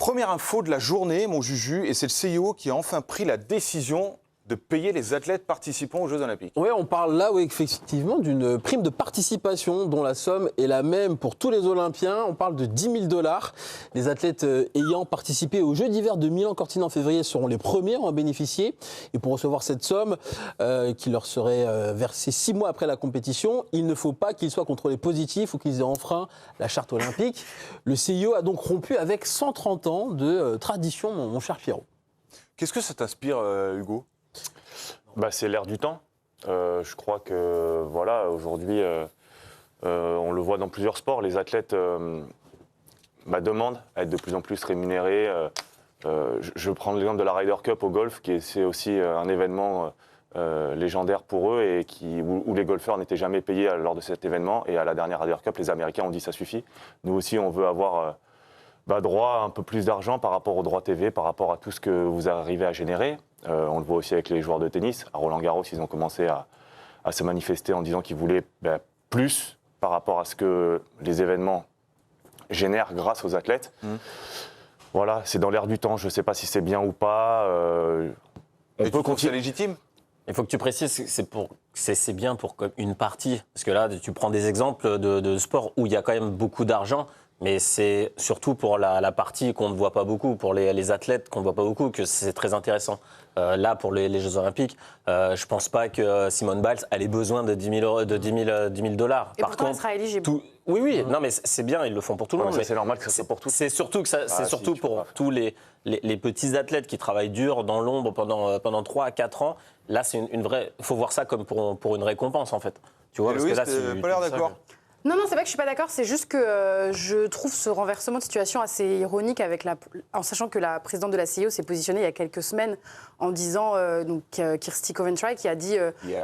Première info de la journée, mon Juju, et c'est le CIO qui a enfin pris la décision de payer les athlètes participants aux Jeux Olympiques. Oui, on parle là, oui, effectivement, d'une prime de participation dont la somme est la même pour tous les Olympiens. On parle de 10 000 $. Les athlètes ayant participé aux Jeux d'hiver de Milan-Cortina en février seront les premiers à en bénéficier. Et pour recevoir cette somme qui leur serait versée 6 mois après la compétition, il ne faut pas qu'ils soient contrôlés positifs ou qu'ils aient enfreint la charte olympique. Le CIO a donc rompu avec 130 ans de tradition, mon cher Pierrot. Qu'est-ce que ça t'inspire, Hugo ? C'est l'air du temps. Je crois que voilà, aujourd'hui, on le voit dans plusieurs sports, les athlètes demandent à être de plus en plus rémunérés. Je prends l'exemple de la Ryder Cup au golf, c'est aussi un événement légendaire pour eux et où les golfeurs n'étaient jamais payés lors de cet événement. Et à la dernière Ryder Cup, les Américains ont dit ça suffit. Nous aussi, on veut avoir droit à un peu plus d'argent par rapport aux droits TV, par rapport à tout ce que vous arrivez à générer. On le voit aussi avec les joueurs de tennis. À Roland-Garros, ils ont commencé à se manifester en disant qu'ils voulaient plus par rapport à ce que les événements génèrent grâce aux athlètes. Voilà, c'est dans l'air du temps. Je ne sais pas si c'est bien ou pas. On peut continuer légitime. Il faut que tu précises, c'est bien pour une partie. Parce que là, tu prends des exemples de sports où il y a quand même beaucoup d'argent. Mais c'est surtout pour la partie qu'on ne voit pas beaucoup, pour les athlètes qu'on ne voit pas beaucoup, que c'est très intéressant. Là, pour les Jeux Olympiques, je ne pense pas que Simone Biles ait besoin de 10 000 $. Et pourtant, elle sera éligible. Oui, non, mais c'est bien, ils le font pour tout le monde. Mais c'est normal que ça soit pour tous. C'est surtout, pour tous les petits athlètes qui travaillent dur dans l'ombre pendant 3 à 4 ans. Là, c'est une vraie. Il faut voir ça comme pour une récompense, en fait. Tu vois, parce que là, tu pas l'air d'accord. Non, c'est pas que je suis pas d'accord, c'est juste que je trouve ce renversement de situation assez ironique en sachant que la présidente de la CIO s'est positionnée il y a quelques semaines en disant, Kirsty Coventry, qui a dit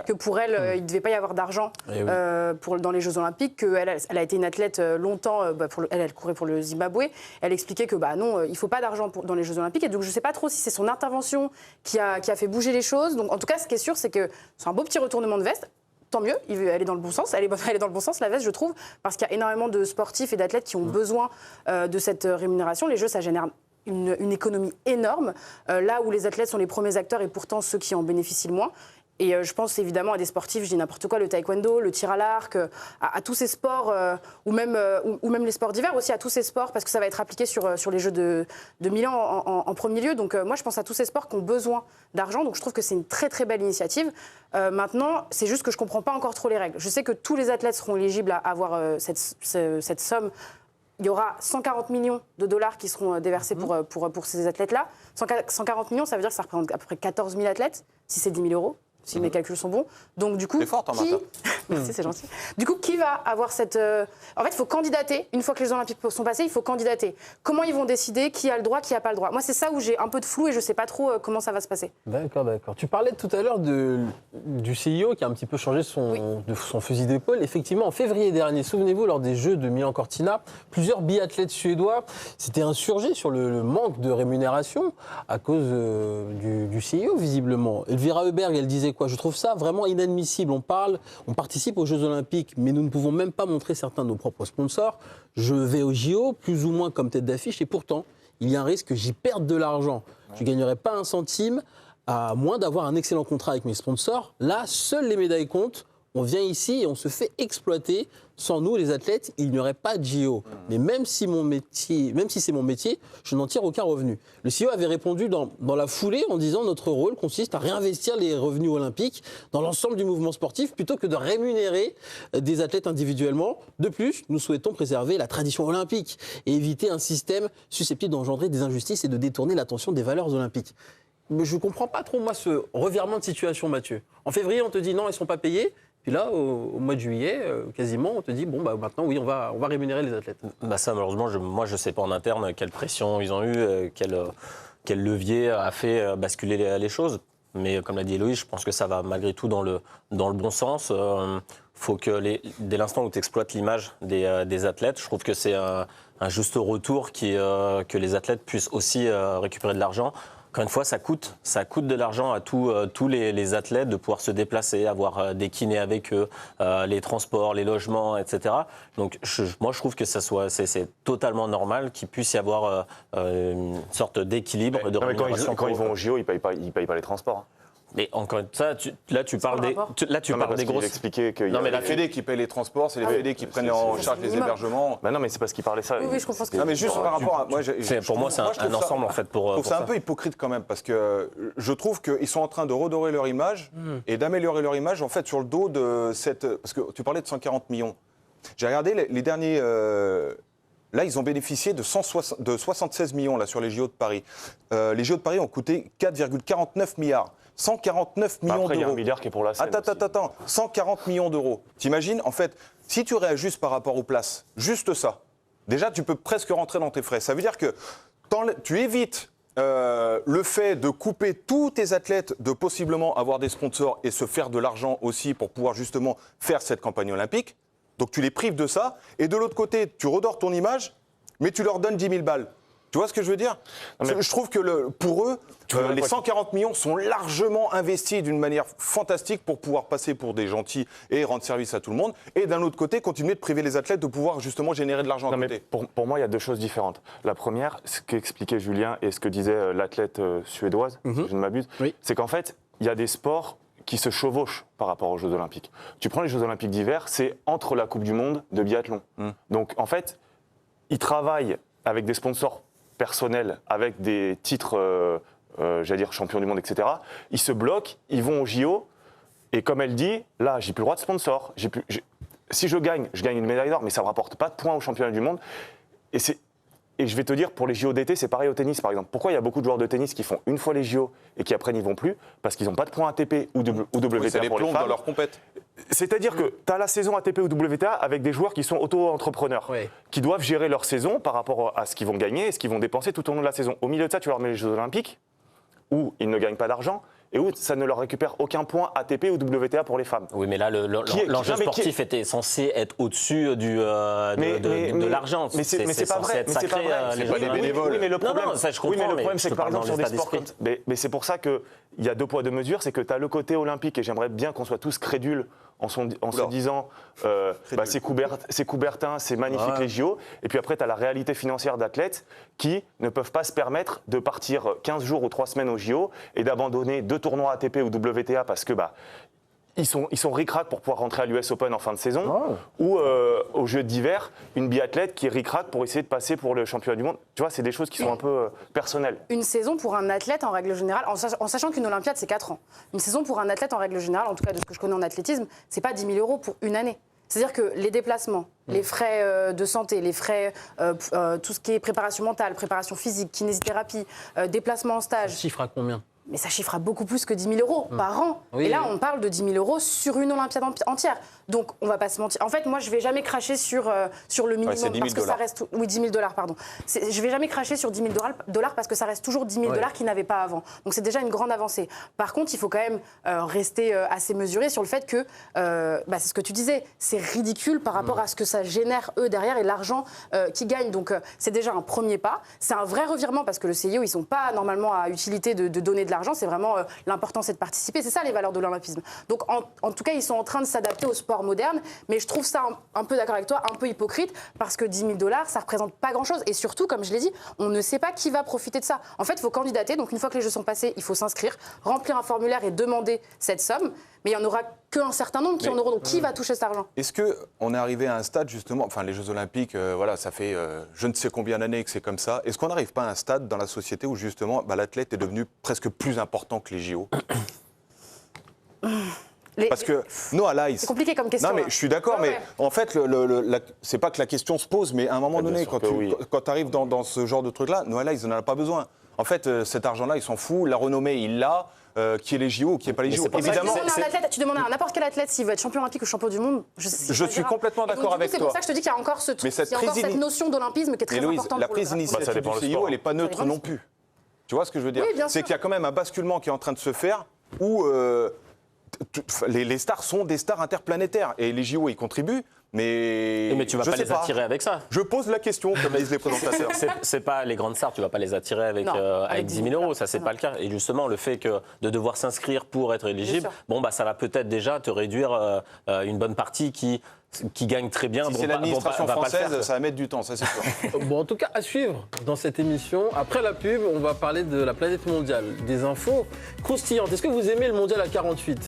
que pour elle, il ne devait pas y avoir d'argent dans les Jeux Olympiques, qu'elle a été une athlète longtemps, elle courait pour le Zimbabwe, elle expliquait que non, il ne faut pas d'argent dans les Jeux Olympiques, et donc je ne sais pas trop si c'est son intervention qui a fait bouger les choses. Donc en tout cas, ce qui est sûr, c'est que c'est un beau petit retournement de veste. Tant mieux, elle est dans le bon sens. Elle est dans le bon sens, la veste, je trouve, parce qu'il y a énormément de sportifs et d'athlètes qui ont besoin de cette rémunération. Les Jeux, ça génère une économie énorme, là où les athlètes sont les premiers acteurs et pourtant ceux qui en bénéficient le moins. Et je pense évidemment à des sportifs, je dis n'importe quoi, le taekwondo, le tir à l'arc, à tous ces sports, ou même les sports d'hiver aussi, à tous ces sports, parce que ça va être appliqué sur les Jeux de Milan en premier lieu. Donc moi, je pense à tous ces sports qui ont besoin d'argent. Donc je trouve que c'est une très très belle initiative. Maintenant, c'est juste que je ne comprends pas encore trop les règles. Je sais que tous les athlètes seront éligibles à avoir cette somme. Il y aura 140 millions de $ qui seront déversés pour ces athlètes-là. 140 millions, ça veut dire que ça représente à peu près 14 000 athlètes, si c'est 10 000 €. Si mes calculs sont bons. Donc du coup, c'est fort, Martin. Merci, c'est gentil. Du coup, qui va avoir cette... En fait, il faut candidater. Une fois que les Jeux Olympiques sont passés, il faut candidater. Comment ils vont décider qui a le droit, qui n'a pas le droit? Moi, c'est ça où j'ai un peu de flou et je ne sais pas trop comment ça va se passer. D'accord. Tu parlais tout à l'heure du CIO qui a un petit peu changé de son fusil d'épaule. Effectivement, en février dernier, souvenez-vous, lors des Jeux de Milan-Cortina, plusieurs biathlètes suédois s'étaient insurgés sur le manque de rémunération à cause du CIO, visiblement. Elvira Heuberg, elle disait quoi? Je trouve ça vraiment inadmissible. On participe aux Jeux Olympiques, mais nous ne pouvons même pas montrer certains de nos propres sponsors. Je vais aux JO, plus ou moins comme tête d'affiche, et pourtant, il y a un risque que j'y perde de l'argent. Je ne gagnerai pas un centime, à moins d'avoir un excellent contrat avec mes sponsors. Là, seules les médailles comptent. On vient ici et on se fait exploiter. Sans nous, les athlètes, il n'y aurait pas de JO. Mais même si c'est mon métier, je n'en tire aucun revenu. Le CIO avait répondu dans la foulée en disant « Notre rôle consiste à réinvestir les revenus olympiques dans l'ensemble du mouvement sportif plutôt que de rémunérer des athlètes individuellement. De plus, nous souhaitons préserver la tradition olympique et éviter un système susceptible d'engendrer des injustices et de détourner l'attention des valeurs olympiques. » Mais je ne comprends pas trop, moi, ce revirement de situation, Mathieu. En février, on te dit « Non, ils ne sont pas payés ». Puis là, au mois de juillet, quasiment, on te dit maintenant, oui, on va rémunérer les athlètes. Ça, malheureusement, moi, je ne sais pas en interne quelle pression ils ont eu, quel levier a fait basculer les choses. Mais comme l'a dit Héloïse, je pense que ça va malgré tout dans le bon sens. Faut que dès l'instant où tu exploites l'image des athlètes, je trouve que c'est un juste retour que les athlètes puissent aussi récupérer de l'argent. Encore une fois, ça coûte de l'argent à tous les athlètes de pouvoir se déplacer, avoir des kinés avec eux, les transports, les logements, etc. Donc moi, je trouve que c'est totalement normal qu'il puisse y avoir une sorte d'équilibre et de rémunération. Quand ils vont au JO, ils ne payent pas les transports. Hein. Mais encore ça, tu parles des grosses. Expliquer que Non, mais la Fédé qui paye les transports, c'est les Fédés qui prennent en charge les hébergements. Bah non, mais c'est parce qu'il parlait ça. Oui, je comprends ce que Non, mais juste par rapport à. Pour moi, c'est un ensemble en fait. Je trouve ça un peu hypocrite quand même, parce que je trouve qu'ils sont en train de redorer leur image et d'améliorer leur image en fait sur le dos de cette. Parce que tu parlais de 140 millions. J'ai regardé les derniers. Là, ils ont bénéficié de 76 millions là, sur les JO de Paris. Les JO de Paris ont coûté 4,49 milliards. 149 millions d'euros. Après, il y a un milliard qui est pour la scène. Attends. 140 millions d'euros. T'imagines, en fait, si tu réajustes par rapport aux places, juste ça, déjà, tu peux presque rentrer dans tes frais. Ça veut dire que tu évites le fait de couper tous tes athlètes de possiblement avoir des sponsors et se faire de l'argent aussi pour pouvoir justement faire cette campagne olympique. Donc tu les prives de ça. Et de l'autre côté, tu redores ton image, mais tu leur donnes 10 000 balles. Tu vois ce que je veux dire? Je trouve que pour eux, les 140 millions sont largement investis d'une manière fantastique pour pouvoir passer pour des gentils et rendre service à tout le monde. Et d'un autre côté, continuer de priver les athlètes de pouvoir justement générer de l'argent à côté. Pour moi, il y a deux choses différentes. La première, ce qu'expliquait Julien et ce que disait l'athlète suédoise, si je ne m'abuse, c'est qu'en fait, il y a des sports qui se chevauchent par rapport aux Jeux Olympiques. Tu prends les Jeux Olympiques d'hiver, c'est entre la Coupe du Monde de biathlon. Donc en fait, ils travaillent avec des sponsors personnels, avec des titres, j'allais dire champion du monde, etc. Ils se bloquent, ils vont au JO, et comme elle dit, là, j'ai plus le droit de sponsor. Si je gagne une médaille d'or, mais ça ne me rapporte pas de points au championnat du monde. Et je vais te dire, pour les JO d'été, c'est pareil au tennis, par exemple. Pourquoi il y a beaucoup de joueurs de tennis qui font une fois les JO et qui après n'y vont plus? Parce qu'ils n'ont pas de points ATP ou WTA ça les pour les plombe femmes. dans leur compète. C'est-à-dire que tu as la saison ATP ou WTA avec des joueurs qui sont auto-entrepreneurs, qui doivent gérer leur saison par rapport à ce qu'ils vont gagner et ce qu'ils vont dépenser tout au long de la saison. Au milieu de ça, tu leur mets les Jeux Olympiques, où ils ne gagnent pas d'argent, et où ça ne leur récupère aucun point ATP ou WTA pour les femmes. Oui, mais là, l'enjeu sportif était censé être au-dessus de l'argent. Mais c'est pas vrai. C'est pas les bénévoles. Oui, mais le problème, ça, je comprends, le problème, c'est que par exemple, sur des sports d'esprit. mais c'est pour ça qu'il y a deux poids, deux mesures, c'est que tu as le côté olympique, et j'aimerais bien qu'on soit tous crédules en se disant c'est Coubertin, c'est magnifique les JO, et puis après tu as la réalité financière d'athlètes qui ne peuvent pas se permettre de partir 15 jours ou 3 semaines au JO et d'abandonner 2 tournois ATP ou WTA parce que ils sont ric-rac pour pouvoir rentrer à l'US Open en fin de saison, ou aux Jeux d'hiver, une biathlète qui est ric-rac pour essayer de passer pour le championnat du monde. Tu vois, c'est des choses qui sont un peu personnelles. Une saison pour un athlète, en règle générale, en sachant qu'une Olympiade, c'est 4 ans. Une saison pour un athlète, en règle générale, en tout cas de ce que je connais en athlétisme, c'est pas 10 000 euros pour une année. C'est-à-dire que les déplacements, les frais de santé, les frais, tout ce qui est préparation mentale, préparation physique, kinésithérapie, déplacement en stage. Ça chiffre à combien? Mais ça chiffre à beaucoup plus que 10 000 euros par an. Et là, on parle de 10 000 euros sur une Olympiade entière. Donc, on va pas se mentir. En fait, moi, je vais jamais cracher sur le minimum. c'est 10 000 parce que ça reste. Oui, 10 000 $, pardon. Je vais jamais cracher sur 10 000 $ parce que ça reste toujours 10 000 $ qu'ils n'avaient pas avant. Donc, c'est déjà une grande avancée. Par contre, il faut quand même rester assez mesuré sur le fait que, c'est ce que tu disais, c'est ridicule par rapport à ce que ça génère, eux, derrière, et l'argent qu'ils gagnent. Donc, c'est déjà un premier pas. C'est un vrai revirement parce que le CIO, ils sont pas normalement à utilité de donner de l'argent. C'est vraiment l'important, c'est de participer. C'est ça les valeurs de l'olympisme. Donc en tout cas, ils sont en train de s'adapter au sport moderne. Mais je trouve ça un peu d'accord avec toi, un peu hypocrite parce que 10 000 $, ça représente pas grand-chose. Et surtout, comme je l'ai dit, on ne sait pas qui va profiter de ça. En fait, il faut candidater. Donc une fois que les Jeux sont passés, il faut s'inscrire, remplir un formulaire et demander cette somme. Mais il n'y en aura qu'un certain nombre qui en auront. Donc qui va toucher cet argent? Est-ce qu'on est arrivé à un stade justement, enfin les Jeux Olympiques, ça fait je ne sais combien d'années que c'est comme ça. Est-ce qu'on n'arrive pas à un stade dans la société où justement l'athlète est devenu presque plus important que les JO? Parce que Noah Lyles. C'est compliqué comme question. Non, mais je suis d'accord, mais en fait, c'est pas que la question se pose, mais à un moment donné, quand tu arrives dans ce genre de truc-là, Noah Lyles, il n'en a pas besoin. En fait, cet argent-là, il s'en fout. La renommée, il l'a. Qui est les JO ou qui n'est pas les JO. Évidemment. Tu demandes à n'importe quel athlète s'il veut être champion olympique ou champion du monde. Je suis complètement d'accord avec toi. C'est pour ça que je te dis qu'il y a encore cette notion d'olympisme qui est très importante. La prise d'initiative du CIO, elle n'est pas neutre non plus. Tu vois ce que je veux dire? C'est qu'il y a quand même un basculement qui est en train de se faire où les stars sont des stars interplanétaires. Et les JO y contribuent. Mais tu vas je pas sais les attirer avec ça. Je pose la question, comme disent les présentateurs. C'est pas les grandes stars, tu vas pas les attirer avec, Non, avec 10 000 euros, ça c'est Non. pas le cas. Et justement, le fait de devoir s'inscrire pour être éligible, sûr. ça va peut-être déjà te réduire une bonne partie qui gagne très bien. Si c'est l'administration française, ça va mettre du temps, ça c'est sûr. Bon, en tout cas, à suivre dans cette émission. Après la pub, on va parler de la planète mondiale, des infos croustillantes. Est-ce que vous aimez le mondial à 48 ?